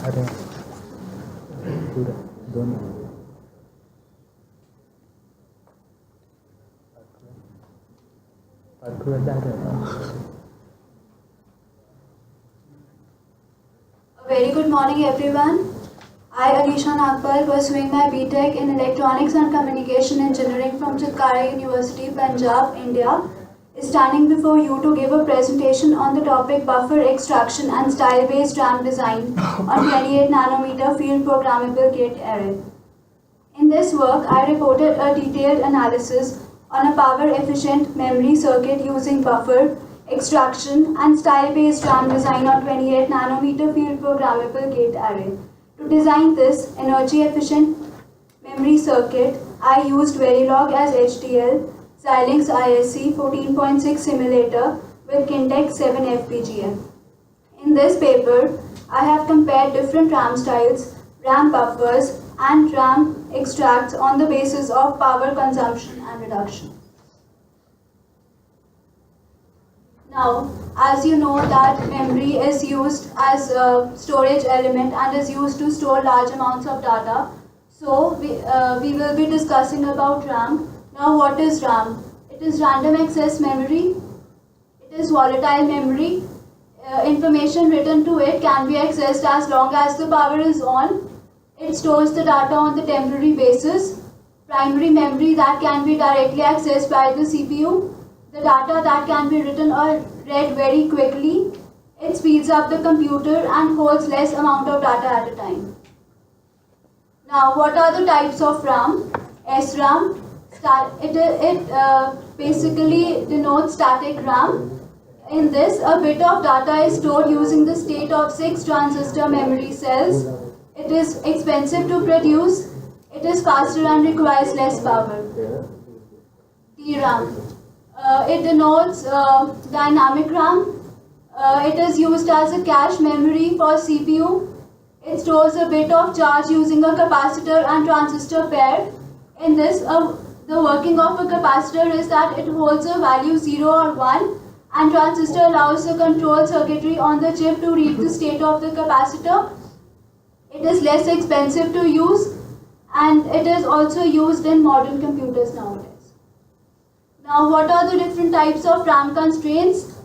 अरे पूरा दोनों A very good morning, everyone. I, Alisha Nagpal, pursuing my BTech in Electronics and Communication Engineering from Chitkara University, Punjab, India, is standing before you to give a presentation on the topic buffer extraction and style-based RAM design on 28 nanometer field programmable gate array. In this work, I reported a detailed analysis on a power-efficient memory circuit using buffer extraction and style-based RAM design on 28 nanometer field programmable gate array. To design this energy-efficient memory circuit, I used Verilog as HDL, Xilinx ISC 14.6 simulator with Kintex 7 FPGA. In this paper, I have compared different RAM styles, RAM buffers, and RAM extracts on the basis of power consumption and reduction. Now, as you know that memory is used as a storage element and is used to store large amounts of data. So, we will be discussing about RAM. Now, what is RAM? It is random access memory. It is volatile memory. Information written to it can be accessed as long as the power is on. It stores the data on the temporary basis. Primary memory that can be directly accessed by the CPU. The data that can be written or read very quickly. It speeds up the computer and holds less amount of data at a time. Now, what are the types of RAM? SRAM. It basically denotes static RAM. In this, a bit of data is stored using the state of 6 transistor memory cells. It is expensive to produce. It is faster and requires less power. DRAM. It denotes dynamic RAM. It is used as a cache memory for CPU. It stores a bit of charge using a capacitor and transistor pair. In this, the working of a capacitor is that it holds a value 0 or 1, and transistor allows the control circuitry on the chip to read the state of the capacitor. It is less expensive to use, and it is also used in modern computers nowadays. Now, what are the different types of RAM constraints?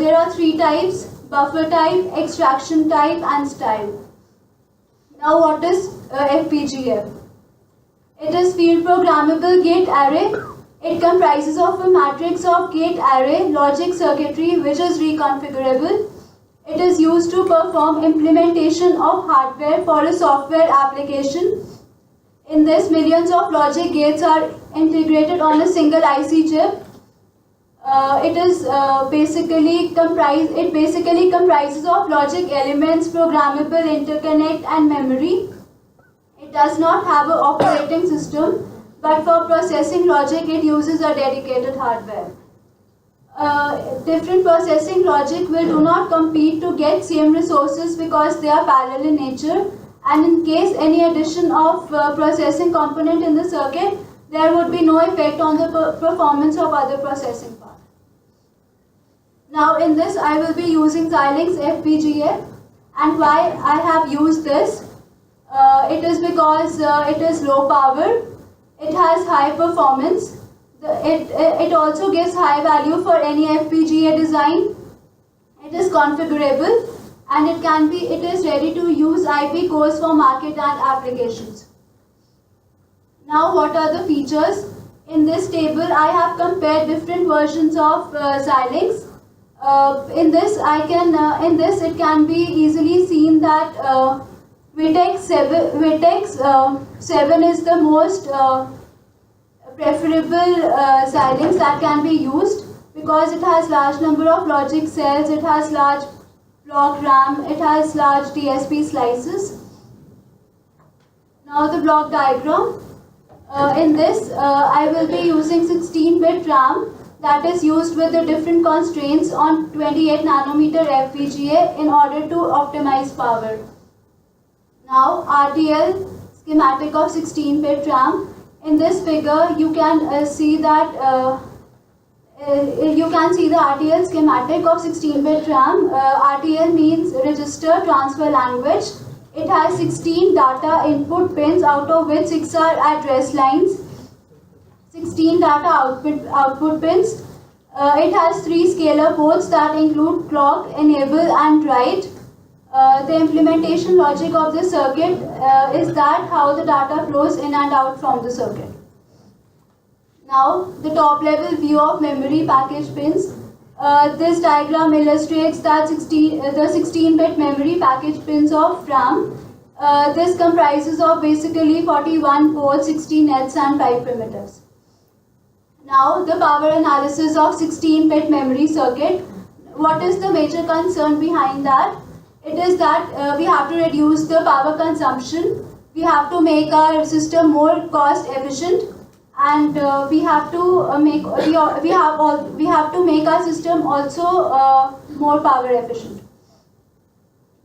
There are 3 types: buffer type, extraction type, and style. Now, what is FPGA? It is field programmable gate array. It comprises of a matrix of gate array logic circuitry which is reconfigurable. It is used to perform implementation of hardware for a software application. In this, millions of logic gates are integrated on a single IC chip. It basically comprises of logic elements, programmable interconnect, and memory. It does not have an operating system, but for processing logic, it uses a dedicated hardware. Different processing logic do not compete to get same resources because they are parallel in nature, and in case any addition of processing component in the circuit, there would be no effect on the performance of other processing part. Now, in this, I will be using Xilinx FPGA, and why I have used this? It is because it is low power, it has high performance, it also gives high value for any FPGA design, it is configurable, and it is ready to use IP cores for market and applications. Now, what are the features? In this table, I have compared different versions of Xilinx. In this, it can be easily seen that Vitex 7 is the most preferable Xilinx that can be used because it has large number of logic cells, it has large block RAM, it has large DSP slices. Now, the block diagram. In this, I will be using 16-bit RAM that is used with the different constraints on 28 nanometer FPGA in order to optimize power. Now, RTL schematic of 16-bit RAM. In this figure, you can see that the RTL schematic of 16-bit RAM. RTL means Register Transfer Language. It has 16 data input pins, out of which 6 are address lines, 16 data output pins. It has 3 scalar ports that include clock, enable and write. The implementation logic of the circuit is that how the data flows in and out from the circuit. Now, the top level view of memory package pins. This diagram illustrates that the 16-bit memory package pins of RAM. This comprises of basically 41 ports, 16 heads and 5 primitives. Now, the power analysis of 16-bit memory circuit. What is the major concern behind that? It is that we have to reduce the power consumption. We have to make our system more cost efficient, and we have to make our system also more power efficient.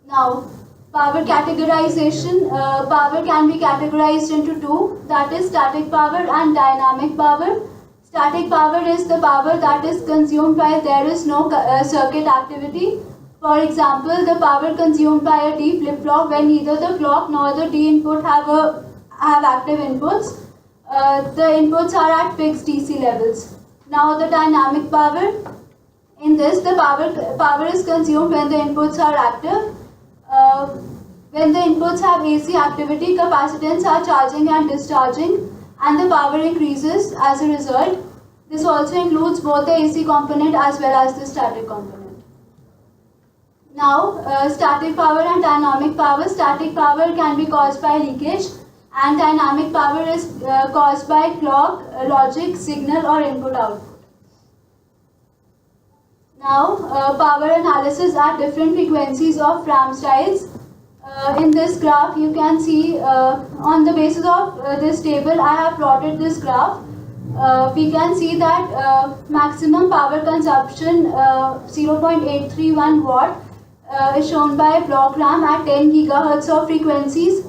Now, power categorization. Power can be categorized into two, that is static power and dynamic power. Static power is the power that is consumed while there is no circuit activity. For example, the power consumed by a D flip-flop when neither the clock nor the D input have active inputs. The inputs are at fixed DC levels. Now, the dynamic power. In this, the power is consumed when the inputs are active. When the inputs have AC activity, capacitance are charging and discharging, and the power increases as a result. This also includes both the AC component as well as the static component. Now, static power and dynamic power. Static power can be caused by leakage, and dynamic power is caused by clock, logic, signal or input-output. Now, power analysis at different frequencies of RAM styles. In this graph, you can see on the basis of this table, I have plotted this graph. We can see that maximum power consumption 0.831 watt is shown by block RAM at 10 GHz of frequencies.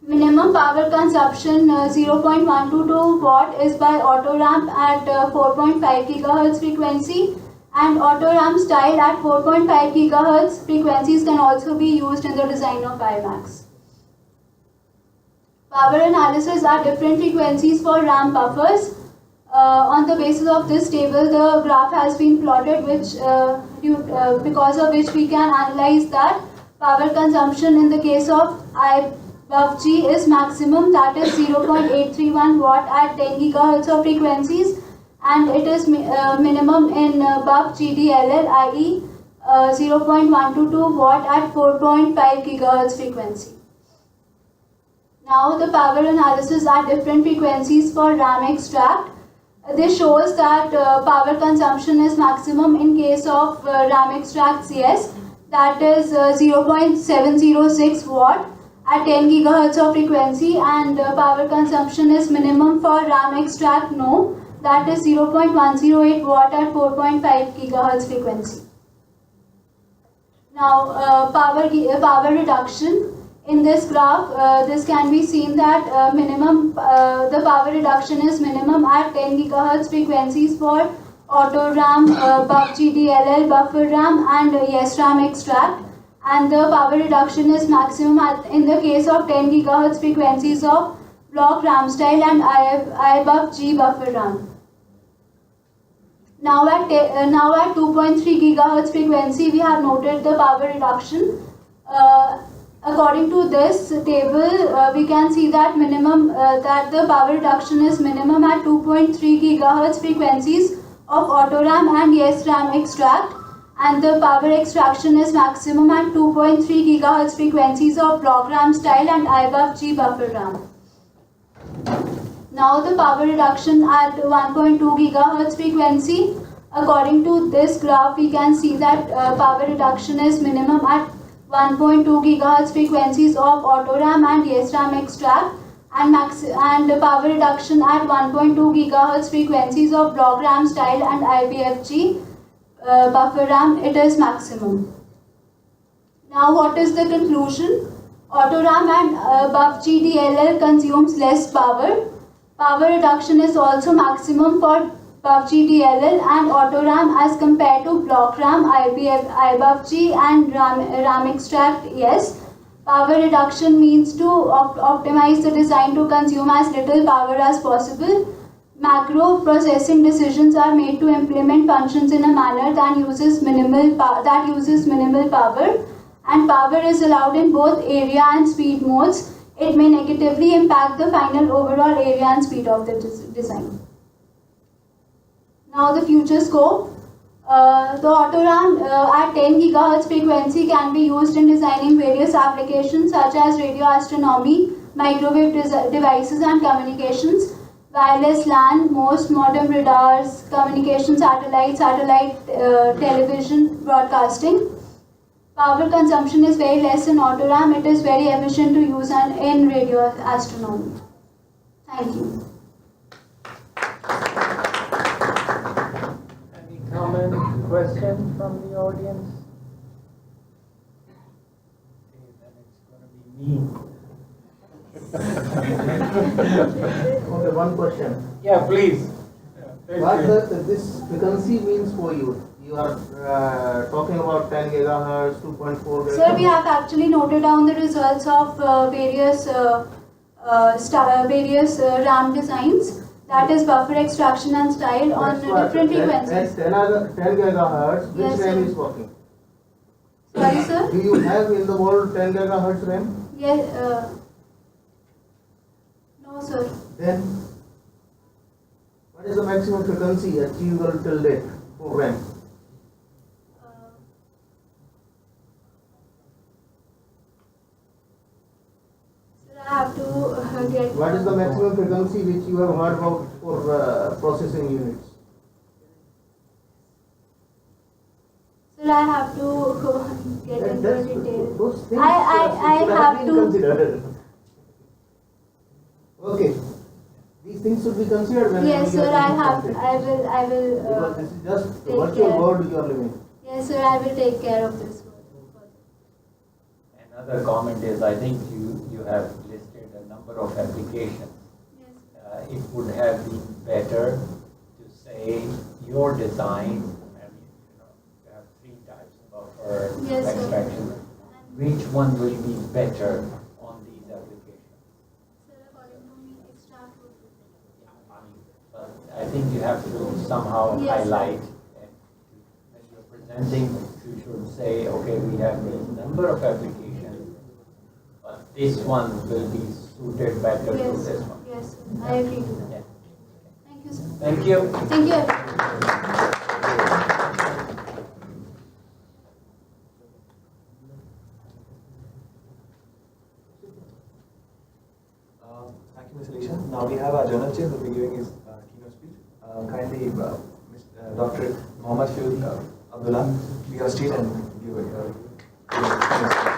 Minimum power consumption 0.122 watt is by auto ramp at 4.5 GHz frequency, and auto ramp style at 4.5 GHz frequencies can also be used in the design of iMacs. Power analysis at different frequencies for RAM buffers. On the basis of this table, the graph has been plotted, because of which we can analyze that power consumption in the case of iBuffG is maximum, that is 0.831 watt at 10 GHz of frequencies, and it is minimum in BuffGDLL, i.e. 0.122 watt at 4.5 GHz frequency. Now, the power analysis at different frequencies for RAM extract. This shows that power consumption is maximum in case of RAM extract CS, that is 0.706 watt at 10 GHz of frequency, and power consumption is minimum for RAM extract NO, that is 0.108 watt at 4.5 GHz frequency. Now, power reduction. In this graph, this can be seen that the power reduction is minimum at 10 GHz frequencies for auto RAM, BuffGDLL, buffer RAM and YesRAM extract, and the power reduction is maximum in the case of 10 GHz frequencies of block RAM style and iBuffG buffer RAM. Now at 2.3 GHz frequency, we have noted the power reduction. According to this table, we can see that that the power reduction is minimum at 2.3 GHz frequencies of auto RAM and YesRAM extract, and the power extraction is maximum at 2.3 GHz frequencies of block RAM style and iBuffG buffer RAM. Now the power reduction at 1.2 GHz frequency. According to this graph, we can see that power reduction is minimum at 1.2 GHz frequencies of auto RAM and YesRAM extract, and power reduction at 1.2 GHz frequencies of block RAM style and iBuffG buffer RAM, it is maximum. Now what is the conclusion? Auto RAM and BuffGDLL consumes less power. Power reduction is also maximum for BuffGDLL and auto RAM as compared to block RAM, iBuffG and RAM extract, yes. Power reduction means to optimize the design to consume as little power as possible. Macro processing decisions are made to implement functions in a manner that uses minimal power, and power is allowed in both area and speed modes. It may negatively impact the final overall area and speed of the design. Now the future scope. The Autoram at 10 GHz frequency can be used in designing various applications such as radio astronomy, microwave devices and communications, wireless LAN, most modern radars, communication satellites, television broadcasting. Power consumption is very less in Autoram. It is very efficient to use in radio astronomy. Thank you. Comment, question from the audience? Okay, then it's going to be me. Okay, one question. Yeah, please. What this frequency means for you? You are talking about 10 gigahertz, 2.4 gigahertz. Sir, we have actually noted down the results of various RAM designs, that is buffer extraction and style on different frequencies. At 10 gigahertz, which Yes, RAM sir. is working? Sorry, sir? Do you have in the world 10 gigahertz RAM? Yes. No, sir. Then, what is the maximum frequency achievable till date for RAM? Sir, I have to get. What is the maximum frequency which you have heard about for processing units? Sir, I have to get into detail. Those things I should have been to. considered. Okay, these things should be considered when Yes, we sir. are I doing have. something. I will. Because this is just the take virtual care. world you are living. Yes, sir. I will take care of this. Another comment is, I think you have listed a number of applications. Yes. It would have been better to say your design, and you have 3 types of buffer Yes, sir. extraction. Which one will be better on these applications? Sir, according to me, extract would be better. But I think you have to somehow Yes, sir. highlight, and when you're presenting, you should say, okay, we have a number of applications, but this one will be suited better to Yes, this sir. one. Yes, sir. I agree to that. Yeah. Thank you, sir. Thank you. Thank you. Thank you, Ms. Alisha. Now we have our journal chair who will be giving his keynote speech. Kindly, Dr. Mohammad Field Abdullah, be on stage and give a keynote speech.